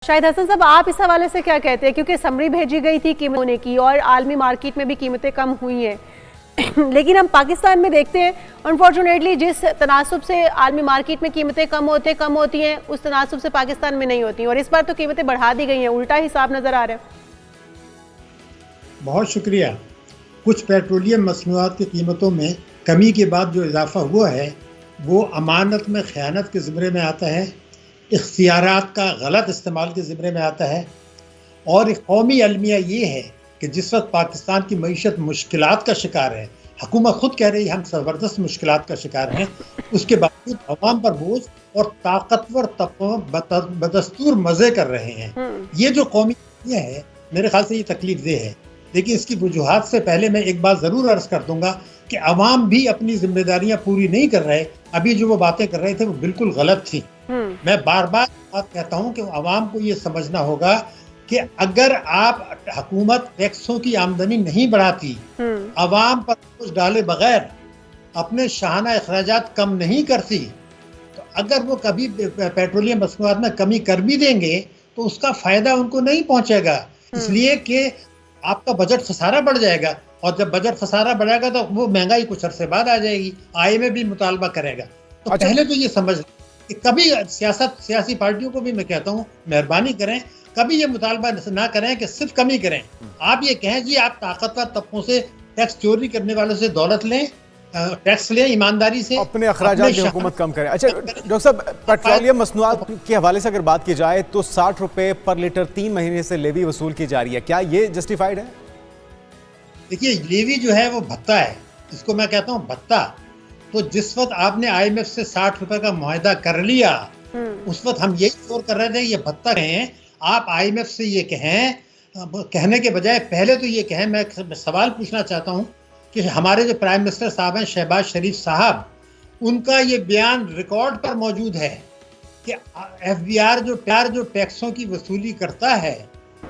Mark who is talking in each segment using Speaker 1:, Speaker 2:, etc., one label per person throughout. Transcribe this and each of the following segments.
Speaker 1: शाहिद हसन साहब, आप इस हवाले से क्या कहते हैं? क्योंकि समरी भेजी गई थी कीमत होने की और आलमी मार्केट में भी कीमतें कम हुई हैं लेकिन हम पाकिस्तान में देखते हैं अनफॉर्चुनेटली जिस तनासुब से आलमी मार्केट में कीमतें कम होती हैं उस तनासुब से पाकिस्तान में नहीं होती, और इस बार तो कीमतें बढ़ा दी गई हैं, उल्टा हिसाब नज़र आ रहा है।
Speaker 2: बहुत शुक्रिया। कुछ पेट्रोलियम मसनूआत की कीमतों में कमी के बाद जो इजाफा हुआ है वो अमानत में ख़यानत के ज़िम्रे में आता है, इख्तियारात का गलत इस्तेमाल के ज़िम्रे में आता है। और एक कौमी अलमिया ये है कि जिस वक्त पाकिस्तान की मईशत मुश्किलात का शिकार है, हुकूमत खुद कह रही है हम ज़बरदस्त मुश्किलात का शिकार हैं, उसके बावजूद अवाम पर बोझ और ताकतवर तबकों बदस्तूर मज़े कर रहे हैं। ये जो कौमी अलमिया है मेरे ख्याल से ये तकलीफ देह है। लेकिन इसकी वजूहात से पहले मैं एक बात ज़रूर अर्ज़ कर दूंगा कि अवाम भी अपनी जिम्मेदारियां पूरी नहीं कर रहे। अभी जो वो बातें कर रहे थे वो बिल्कुल गलत थी। मैं बार बार बात कहता हूं कि अवाम को ये समझना होगा कि अगर आप हुकूमत टैक्सों की आमदनी नहीं बढ़ाती, अवाम पर बोझ डाले बगैर अपने शाहाना अखराजात कम नहीं करती, तो अगर वो कभी पेट्रोलियम मसनूआत में कमी कर भी देंगे तो उसका फ़ायदा उनको नहीं पहुंचेगा, इसलिए कि आपका बजट खसारा बढ़ जाएगा, और जब बजट खसारा बढ़ेगा तो वो महंगाई कुछ अरसे बाद आ जाएगी, IMF भी मुतालबा करेगा। तो पहले तो ये समझ कि कभी सियासी पार्टियों को भी मैं कहता हूँ मेहरबानी करें, कभी ये मुतालबा ना करें कि सिर्फ कमी करें। आप ये कहें जी आप ताकतवर तबकों से टैक्स चोरी करने वालों से दौलत लें, टैक्स लें ईमानदारी से,
Speaker 3: अपने अखराजात की हुकूमत कम करें। अच्छा डॉक्टर साहब, पेट्रोलियम मसनूआत के हवाले से अगर बात की जाए तो 60 रुपए पर लीटर 3 महीने से लेवी वसूल की जा रही है, क्या ये जस्टिफाइड है?
Speaker 2: देखिए, लेवी जो है वो भत्ता है, इसको मैं कहता हूँ भत्ता। तो जिस वक्त आपने IMF से 60 रुपए का मुआहदा कर लिया, उस वक्त हम यही शोर कर रहे थे ये भत्ता कहें। आप IMF से ये कहें, कहने के बजाय पहले तो ये कहें, मैं सवाल पूछना चाहता हूँ कि हमारे जो प्राइम मिनिस्टर साहब हैं शहबाज शरीफ साहब, उनका ये बयान रिकॉर्ड पर मौजूद है कि FBR जो टैक्सों की वसूली करता है,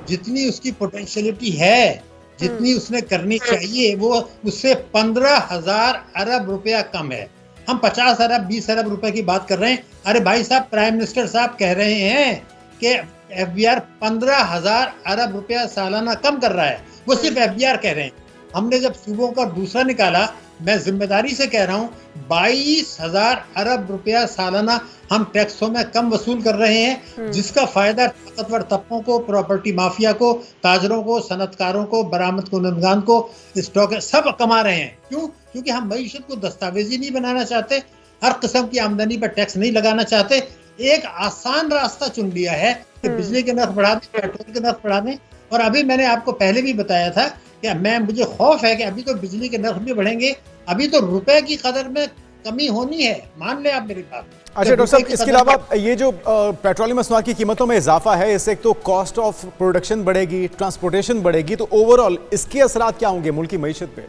Speaker 2: जितनी उसकी पोटेंशियलिटी है, जितनी उसने करनी चाहिए, वो उससे 15,000 अरब रुपया कम है। हम 50 अरब 20 अरब रुपए की बात कर रहे हैं। अरे भाई साहब, प्राइम मिनिस्टर साहब कह रहे हैं कि FBR 15,000 अरब रुपया सालाना कम कर रहा है। वो सिर्फ FBR कह रहे हैं। हमने जब सूबों का दूसरा निकाला, मैं जिम्मेदारी से कह रहा हूँ 22,000 अरब रुपया सालाना हम टैक्सों में कम वसूल कर रहे हैं, जिसका फायदा ताकतवर तबकों को, प्रॉपर्टी माफिया को, ताजरों को, सनतकारों को, बरामद कुनंदगान को, स्टॉक सब कमा रहे हैं। क्यों? क्योंकि हम मईशत को दस्तावेजी नहीं बनाना चाहते, हर किस्म की आमदनी पर टैक्स नहीं लगाना चाहते। एक आसान रास्ता चुन लिया है कि बिजली के नर्ख बढ़ा दें, पेट्रोल के नर्ख बढ़ा दें। और अभी मैंने आपको पहले भी बताया था कि मुझे खौफ है कि अभी तो बिजली के नर्ख भी बढ़ेंगे, अभी तो रुपए की कदर में कमी होनी है, मान ले आप मेरी बात।
Speaker 3: अच्छा डॉक्टर साहब, इसके अलावा ये जो पेट्रोलियम मसनूआत की कीमतों में इजाफा है, इससे एक तो कॉस्ट ऑफ प्रोडक्शन बढ़ेगी, ट्रांसपोर्टेशन बढ़ेगी, तो ओवरऑल इसके असरात क्या होंगे मुल्क की मईशत पे?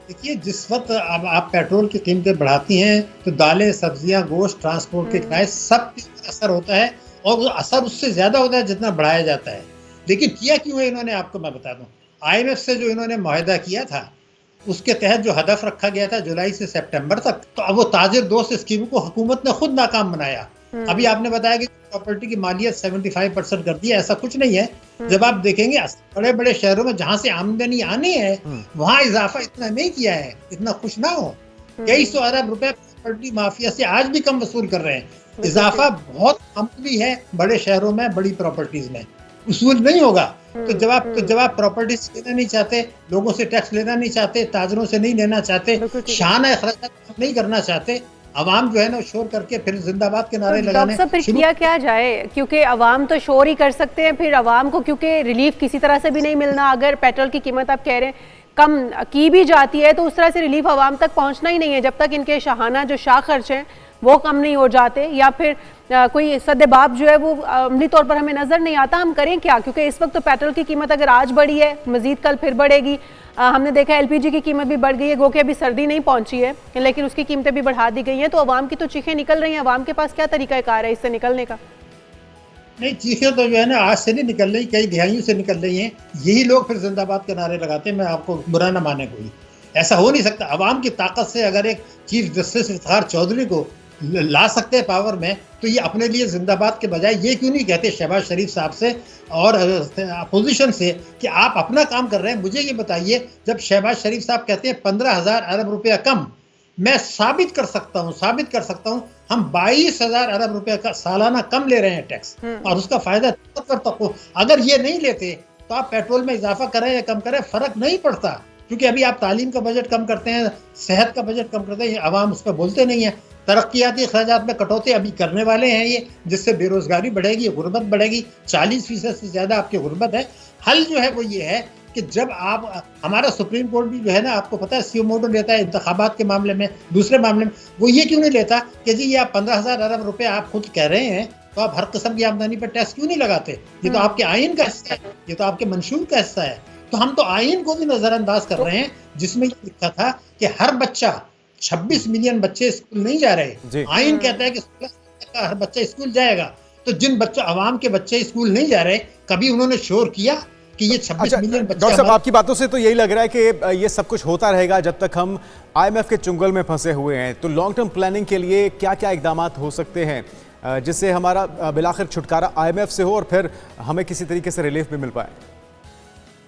Speaker 2: देखिए, जिस वक्त अब आप पेट्रोल की कीमतें बढ़ाती हैं तो दालें, सब्जियां, गोश्त, ट्रांसपोर्ट के किराए सब पे असर होता है, और वो असर उससे ज्यादा होता है जितना बढ़ाया जाता है। लेकिन किया क्यों है इन्होंने, आपको मैं बता दूं। IMF से जो इन्होंने मुआहदा किया था, उसके तहत जो हदफ रखा गया था जुलाई से सितंबर तक, तो अब वो ताजिर दोस्त स्कीम को हुकूमत ने खुद नाकाम बनाया। अभी आपने बताया कि प्रॉपर्टी की मालियत 75% कर दी है, ऐसा कुछ नहीं है। जब आप देखेंगे बड़े बड़े शहरों में जहां से आमदनी आनी है वहां इजाफा इतना नहीं किया है, इतना खुश ना हो। कई सौ अरब रुपए प्रॉपर्टी माफिया से आज भी कम वसूल कर रहे हैं। इजाफा बहुत कम भी है बड़े शहरों में, बड़ी प्रॉपर्टीज में वसूल नहीं होगा। तो जब आप प्रॉपर्टीज लेना नहीं चाहते, लोगों से टैक्स लेना नहीं चाहते, ताजरों से नहीं लेना चाहते, शान अखराजात नहीं करना चाहते, अवाम जो है ना शोर करके फिर जिंदाबाद के नारे लगाने,
Speaker 1: फिर किया क्या जाए? क्योंकि अवाम तो शोर ही कर सकते हैं, फिर अवाम को क्योंकि रिलीफ किसी तरह से भी नहीं मिलना। अगर पेट्रोल की कीमत आप कह रहे हैं कम की भी जाती है तो उस तरह से रिलीफ अवाम तक पहुंचना ही नहीं है जब तक इनके शाहाना जो शाह खर्च हैं वो कम नहीं हो जाते, या फिर कोई सद्देबाब जो है वो अमली तौर पर हमें नज़र नहीं आता। हम करें क्या? क्योंकि इस वक्त तो पेट्रोल की कीमत अगर आज बढ़ी है, मजीद कल फिर बढ़ेगी। हमने देखा LPG की कीमत भी बढ़ गई है, गो के अभी सर्दी नहीं पहुंची है लेकिन उसकी कीमतें भी बढ़ा दी गई हैं। तो अवाम की तो चीखें निकल रही हैं, अवाम के पास क्या तरीका कार है इससे निकलने का?
Speaker 2: नहीं, चीखें तो जो है ना आज से नहीं निकल रही, कई दिहाइयों से निकल रही हैं। यही लोग फिर जिंदाबाद के नारे लगाते हैं। मैं आपको बुरा ना माने कोई, ऐसा हो नहीं सकता। अवाम की ताकत से अगर एक चीफ जस्टिस इफ्तिखार चौधरी को ला सकते हैं पावर में, तो ये अपने लिए जिंदाबाद के बजाय ये क्यों नहीं कहते शहबाज शरीफ साहब से और अपोजिशन से कि आप अपना काम कर रहे हैं। मुझे ये बताइए, जब शहबाज शरीफ साहब कहते हैं 15,000 अरब रुपया कम, मैं साबित कर सकता हूँ हम 22,000 अरब रुपया का सालाना कम ले रहे हैं टैक्स, और उसका फायदा करता हूँ। अगर ये नहीं लेते तो आप पेट्रोल में इजाफा करें या कम करें, फर्क नहीं पड़ता, क्योंकि अभी आप तालीम का बजट कम करते हैं, सेहत का बजट कम करते हैं, अवाम उस पर बोलते नहीं है। तरक्याती अखराजात में कटौती अभी करने वाले हैं ये, जिससे बेरोजगारी बढ़ेगी, गुर्बत बढ़ेगी, 40% से ज्यादा आपकी गुर्बत है। हल जो है वो ये है कि जब आप, हमारा सुप्रीम कोर्ट भी जो है ना, आपको पता है सुओ मोटो लेता है इंतखाबात के मामले में, दूसरे मामले में, वो ये क्यों नहीं लेता कि जी ये आप 15,000 अरब रुपए आप खुद कह रहे हैं, तो आप हर किस्म की आमदनी पर टैक्स क्यों नहीं लगाते? ये तो आपके आइन का हिस्सा है, ये तो आपके मंशूर का हिस्सा है। तो हम तो आइन को भी नजरअंदाज कर रहे हैं, जिसमें ये लिखा था कि हर बच्चा, 26 मिलियन बच्चे स्कूल नहीं जा रहे, आइन कहता है कि 16 साल का हर बच्चा स्कूल जाएगा। तो जिन बच्चों, अवाम के बच्चे स्कूल नहीं जा रहे, कभी उन्होंने शोर किया कि ये 26 मिलियन बच्चे?
Speaker 3: डॉक्टर साहब, आपकी बातों से तो यही लग रहा है कि ये सब कुछ होता रहेगा जब तक हम IMF के चुंगल में फंसे हुए हैं। तो लॉन्ग टर्म प्लानिंग के लिए क्या क्या इकदाम हो सकते हैं जिससे हमारा बिलाखिर छुटकारा IMF से हो और फिर हमें किसी तरीके से रिलीफ भी मिल पाए?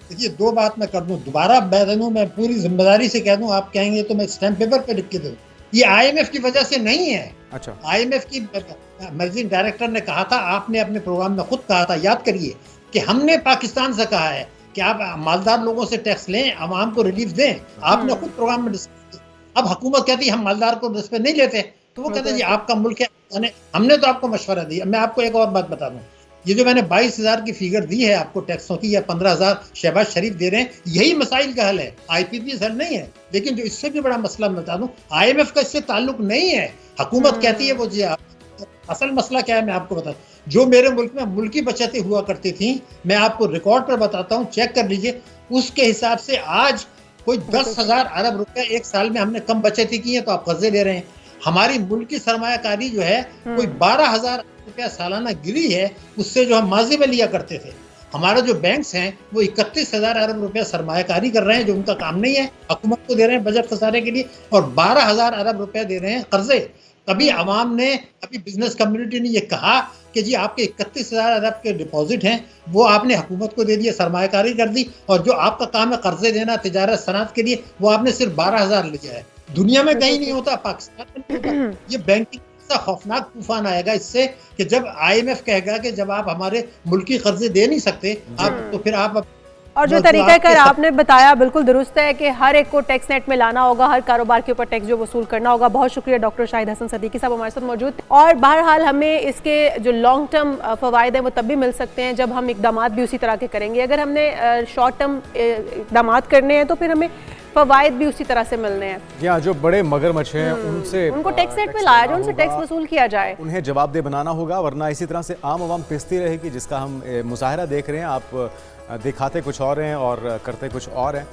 Speaker 2: देखिए, दो बात मैं कर दूं, दोबारा मैं पूरी जिम्मेदारी से कह दूं, आप कहेंगे तो मैं स्टैम्प पेपर पे लिख के दूं, ये IMF की वजह से नहीं है।
Speaker 3: अच्छा,
Speaker 2: IMF की मैनेजिंग डायरेक्टर ने कहा था, आपने अपने प्रोग्राम में खुद कहा था, याद करिए, कि हमने पाकिस्तान से कहा है कि आप मालदार लोगों से टैक्स लें, आवाम को रिलीफ दें। आपने खुद प्रोग्राम में डिस्कस किया। अब हुकूमत कहती है हम मालदार को इस पे नहीं लेते, तो वो कहते हैं जी आपका मुल्क है, हमने तो आपको मशवरा दिया। मैं आपको एक और बात बता दूं, ये जो मैंने 22,000 की फिगर दी है आपको टैक्सों की, या 15,000 शहबाज शरीफ दे रहे हैं, यही मसाइल का हल है, IPPS हल नहीं है। लेकिन जो इससे भी बड़ा मसला मैं बता दूं, IMF का इससे ताल्लुक नहीं है। हुकूमत कहती है वो जी, असल मसला क्या है मैं आपको बताऊं, जो मेरे मुल्क में मुल्की बचतें हुआ करती थी, मैं आपको रिकॉर्ड पर बताता हूं, चेक कर लीजिए, उसके हिसाब से आज कोई 10,000 अरब रुपए एक साल में हमने कम बचतें की हैं, तो आप कर्जे ले रहे हैं। हमारी मुल्की सरमायाकारी जो है कोई 12,000 रुपया सालाना गिरी है उससे जो हम माजी में लिया करते थे। हमारे जो बैंक्स हैं वो 31,000 अरब रुपया सरमायाकारी कर रहे हैं, जो उनका काम नहीं है, हुकूमत को दे रहे हैं बजट खसारे के लिए, और 12,000 अरब रुपया दे रहे हैं कर्जे। कभी अवाम ने, कभी बिजनेस कम्युनिटी ने ये कहा कि जी आपके 31,000 अरब के डिपॉजिट हैं, वो आपने हुकूमत को दे दिए, सरमायाकारी कर दी, और जो आपका काम है कर्जे देना तिजारत सनअत के लिए, वो आपने सिर्फ 12,000 लिया है। दुनिया में कहीं नहीं होता, पाकिस्तान में नहीं होता। ये बैंकिंग का खौफनाक तूफान आएगा इससे, कि जब IMF कहेगा कि जब आप हमारे मुल्की कर्जे दे नहीं सकते आप, तो फिर आप,
Speaker 1: और जो तरीका कर आपने बताया बिल्कुल दुरुस्त है कि हर एक को टैक्स नेट में लाना होगा, हर कारोबार के ऊपर टैक्स जो वसूल करना होगा। बहुत शुक्रिया डॉक्टर शाहिद हसन सदीकी साहब हमारे साथ मौजूद। और बहरहाल हमें इसके जो लॉन्ग टर्म फ़वाइद हैं वो तब भी मिल सकते हैं जब हम इकदाम भी उसी तरह के करेंगे। अगर हमने शॉर्ट टर्म इकदाम करने हैं तो फिर हमें फ़वाइद भी उसी तरह से मिलने हैं।
Speaker 3: यहाँ जो बड़े मगरमच्छ हैं उनको
Speaker 1: टैक्स नेट में लाया जाए, उनसे टैक्स वसूल किया जाए,
Speaker 3: उन्हें जवाबदेह बनाना होगा, वरना इसी तरह से आम आवाम पिसती रहेगी, जिसका हम मुजाहरा देख रहे हैं। आप दिखाते कुछ और हैं और करते कुछ और हैं।